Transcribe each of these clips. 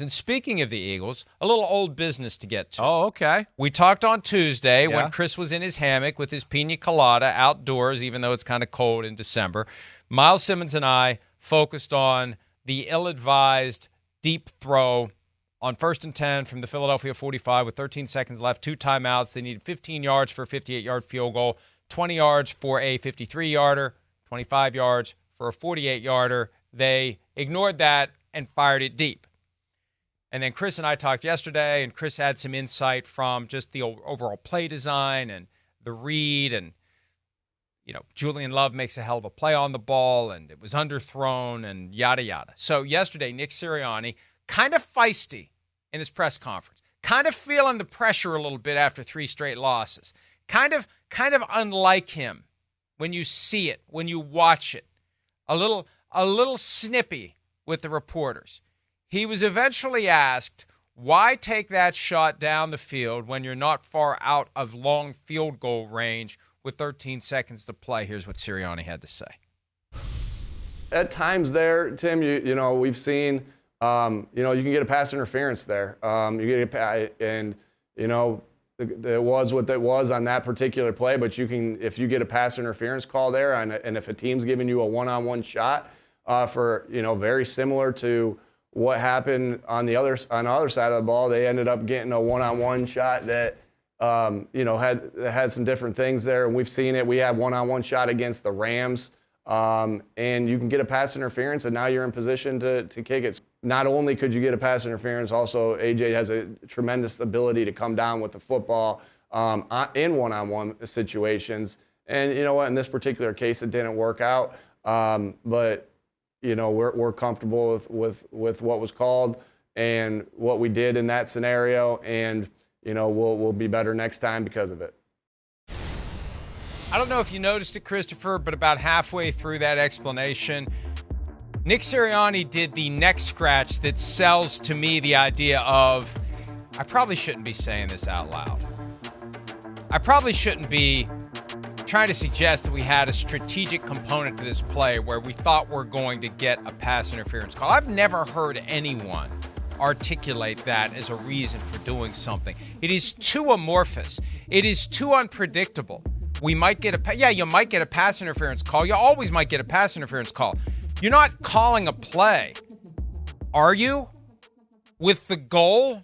And speaking of the Eagles, a little old business to get to. Oh, okay. We talked on Tuesday when Chris was in his hammock with his pina colada outdoors, even though it's kind of cold in December. Miles Simmons and I focused on the ill-advised deep throw on 1st and 10 from the Philadelphia 45 with 13 seconds left, 2 timeouts. They needed 15 yards for a 58-yard field goal, 20 yards for a 53-yarder, 25 yards for a 48-yarder. They ignored that and fired it deep. And then Chris and I talked yesterday, and Chris had some insight from just the overall play design and the read. And, Julian Love makes a hell of a play on the ball, and it was underthrown, and yada, yada. So yesterday, Nick Sirianni, kind of feisty in his press conference, kind of feeling the pressure a little bit after 3 straight losses, kind of unlike him when you see it, when you watch it, a little snippy with the reporters. He was eventually asked, why take that shot down the field when you're not far out of long field goal range with 13 seconds to play? Here's what Sirianni had to say. At times there, Tim, we've seen, you can get a pass interference there. It was what it was on that particular play, but if you get a pass interference call there, and if a team's giving you a one-on-one shot very similar to what happened on the other side of the ball, they ended up getting a one-on-one shot that had some different things there, and we've seen it. We had one-on-one shot against the Rams, and you can get a pass interference, and now you're in position to kick it. Not only could you get a pass interference, also AJ has a tremendous ability to come down with the football in one-on-one situations. And you know what? In this particular case, it didn't work out, but we're comfortable with what was called and what we did in that scenario, and we'll be better next time because of it. I don't know if you noticed it, Christopher, but about halfway through that explanation, Nick Sirianni did the neck scratch that sells to me the idea of, I probably shouldn't be saying this out loud. I probably shouldn't be trying to suggest that we had a strategic component to this play where we thought we're going to get a pass interference call. I've never heard anyone articulate that as a reason for doing something. It is too amorphous. It is too unpredictable. You might get a pass interference call. You always might get a pass interference call. You're not calling a play, are you, with the goal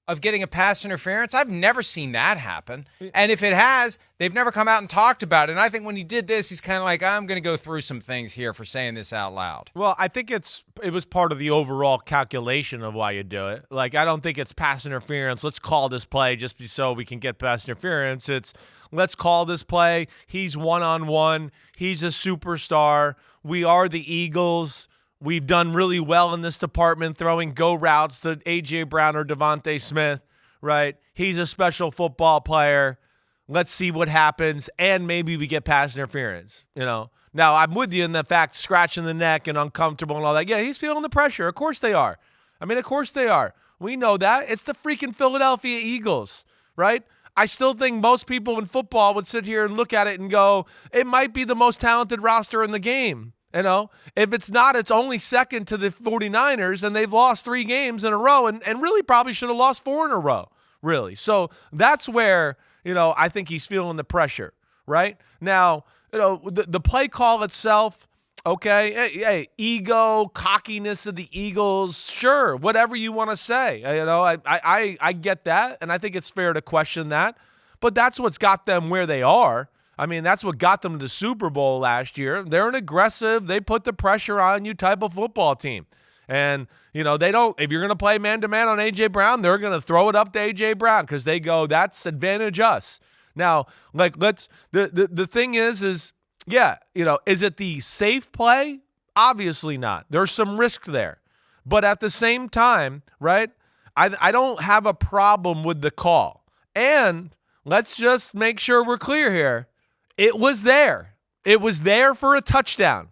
of getting a pass interference? I've never seen that happen. And if it has, they've never come out and talked about it. And I think when he did this, he's kind of like, I'm going to go through some things here for saying this out loud. Well, I think it was part of the overall calculation of why you do it. Like, I don't think it's pass interference. Let's call this play just so we can get pass interference. It's let's call this play. He's one-on-one. He's a superstar. We are the Eagles. We've done really well in this department throwing go routes to A.J. Brown or Devontae Smith, right? He's a special football player. Let's see what happens, and maybe we get pass interference, Now, I'm with you in the fact scratching the neck and uncomfortable and all that. Yeah, he's feeling the pressure. Of course they are. Of course they are. We know that. It's the freaking Philadelphia Eagles, right? I still think most people in football would sit here and look at it and go, it might be the most talented roster in the game. If it's not, it's only second to the 49ers, and they've lost 3 games in a row and really probably should have lost 4 in a row, really. So that's where, I think he's feeling the pressure, right? Now, the play call itself, okay, hey, ego, cockiness of the Eagles, sure, whatever you want to say. I get that, and I think it's fair to question that, but that's what's got them where they are. That's what got them to the Super Bowl last year. They're an aggressive, they put the pressure on you type of football team. And, they don't, if you're going to play man-to-man on A.J. Brown, they're going to throw it up to A.J. Brown because they go, that's advantage us. Now, the thing is is it the safe play? Obviously not. There's some risk there. But at the same time, right, I don't have a problem with the call. And let's just make sure we're clear here. It was there. It was there for a touchdown.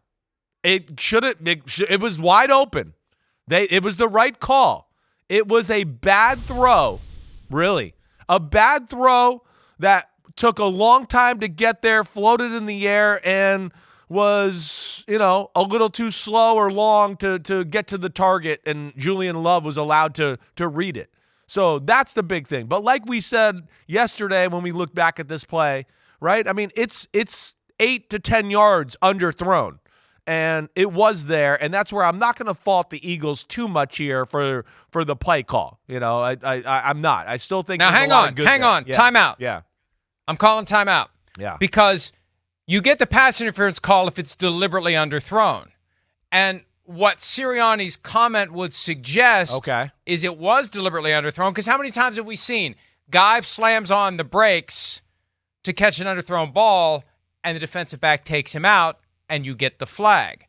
It was wide open. It was the right call. It was a bad throw, really. A bad throw that took a long time to get there, floated in the air, and was, a little too slow or long to get to the target, and Julian Love was allowed to read it. So that's the big thing. But like we said yesterday when we look back at this play, right? I mean, it's 8 to 10 yards underthrown, and it was there, and that's where I'm not going to fault the Eagles too much here for the play call. I'm not. I still think now hang on, Yeah. timeout. Yeah, I'm calling timeout. Yeah, because you get the pass interference call if it's deliberately underthrown, and what Sirianni's comment would suggest is it was deliberately underthrown. Because how many times have we seen guy slams on the brakes to catch an underthrown ball, and the defensive back takes him out, and you get the flag?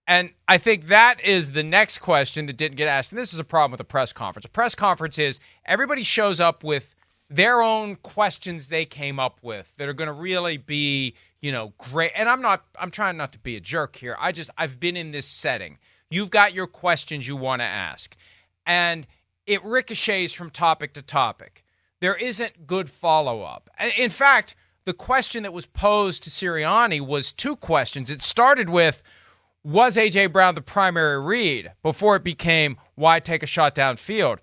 And I think that is the next question that didn't get asked. And this is a problem with a press conference. A press conference is everybody shows up with their own questions they came up with that are going to really be, great. And I'm trying not to be a jerk here. I've been in this setting. You've got your questions you want to ask. And it ricochets from topic to topic. There isn't good follow-up. In fact, the question that was posed to Sirianni was two questions. It started with, was A.J. Brown the primary read, before it became, why take a shot downfield?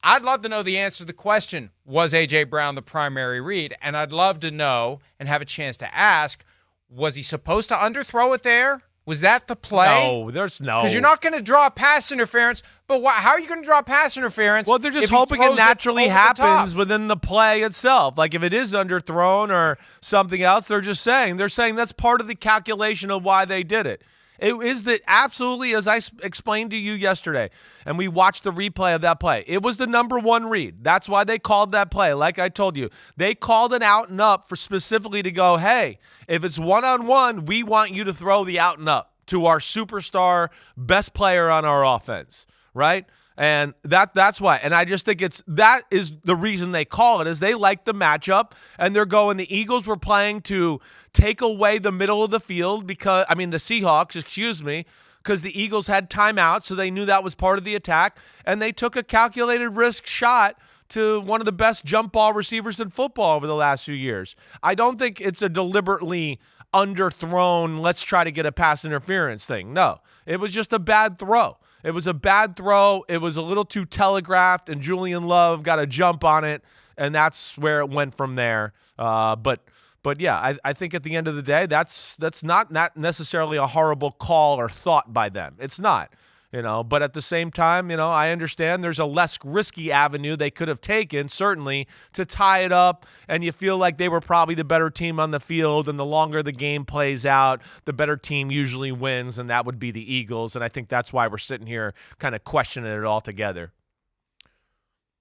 I'd love to know the answer to the question, was A.J. Brown the primary read? And I'd love to know and have a chance to ask, was he supposed to underthrow it there? Was that the play? No, there's no. Because you're not going to draw pass interference. But how are you going to draw pass interference? Well, they're just hoping it naturally happens within the play itself. Like if it is underthrown or something else, they're saying that's part of the calculation of why they did it. It is that absolutely, as I explained to you yesterday, and we watched the replay of that play, it was the number one read. That's why they called that play. Like I told you, they called it out and up for specifically to go, hey, if it's one-on-one, we want you to throw the out and up to our superstar best player on our offense, right? And that's why. And I just think that is the reason they call it, is they like the matchup, and they're going, the Eagles were playing to take away the middle of the field the Seahawks, because the Eagles had timeouts, so they knew that was part of the attack, and they took a calculated risk shot to one of the best jump ball receivers in football over the last few years. I don't think it's a deliberately underthrown, let's try to get a pass interference thing. No, it was just a bad throw. It was a bad throw. It was a little too telegraphed, and Julian Love got a jump on it, and that's where it went from there. But yeah, I think at the end of the day, that's not necessarily a horrible call or thought by them. It's not. But at the same time, I understand there's a less risky avenue they could have taken, certainly, to tie it up, and you feel like they were probably the better team on the field, and the longer the game plays out, the better team usually wins, and that would be the Eagles, and I think that's why we're sitting here kind of questioning it all together.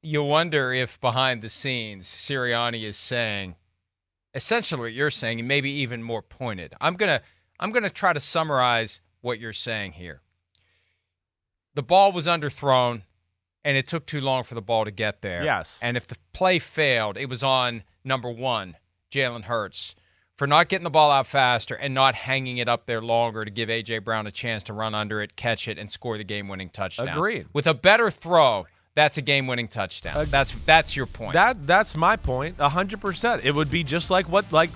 You wonder if behind the scenes, Sirianni is saying essentially what you're saying, and maybe even more pointed. I'm gonna try to summarize what you're saying here. The ball was underthrown, and it took too long for the ball to get there. Yes. And if the play failed, it was on number one, Jalen Hurts, for not getting the ball out faster and not hanging it up there longer to give A.J. Brown a chance to run under it, catch it, and score the game-winning touchdown. Agreed. With a better throw, that's a game-winning touchdown. That's your point. That's my point, 100%. It would be just like what like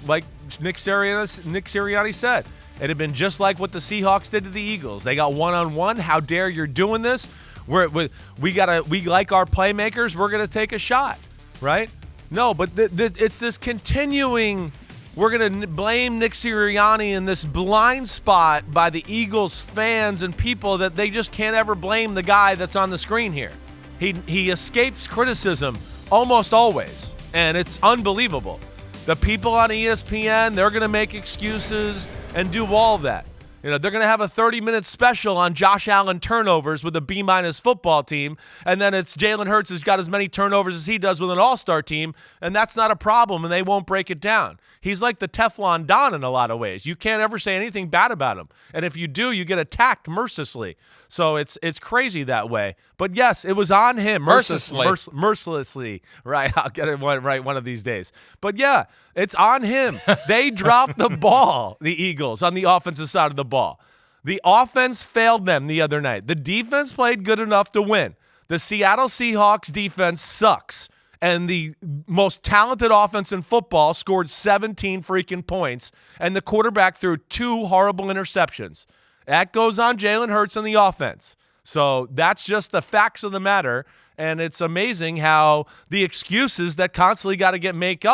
Nick Sirianni said. It had been just like what the Seahawks did to the Eagles. They got one-on-one. How dare you're doing this? We like our playmakers. We're gonna take a shot, right? No, but it's this continuing. We're gonna blame Nick Sirianni in this blind spot by the Eagles fans and people that they just can't ever blame the guy that's on the screen here. He escapes criticism almost always, and it's unbelievable. The people on ESPN, they're gonna make excuses and do all of that. They're going to have a 30-minute special on Josh Allen turnovers with a B- football team, and then it's Jalen Hurts has got as many turnovers as he does with an all-star team, and that's not a problem, and they won't break it down. He's like the Teflon Don in a lot of ways. You can't ever say anything bad about him, and if you do, you get attacked mercilessly. So it's crazy that way. But yes, it was on him. Mercilessly. Right, I'll get it right one of these days. But yeah, it's on him. They dropped the ball, the Eagles, on the offensive side of the ball. The offense failed them the other night. The defense played good enough to win. The Seattle Seahawks defense sucks. and the most talented offense in football scored 17 freaking points, and the quarterback threw 2 horrible interceptions. That goes on Jalen Hurts and the offense. So that's just the facts of the matter, and it's amazing how the excuses that constantly got to get made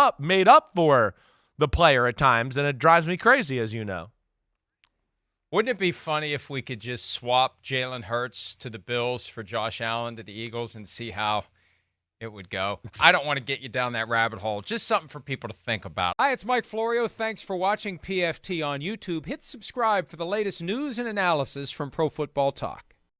up for the player at times, and it drives me crazy, as you know. Wouldn't it be funny if we could just swap Jalen Hurts to the Bills for Josh Allen to the Eagles and see how it would go? I don't want to get you down that rabbit hole. Just something for people to think about. Hi, it's Mike Florio. Thanks for watching PFT on YouTube. Hit subscribe for the latest news and analysis from Pro Football Talk.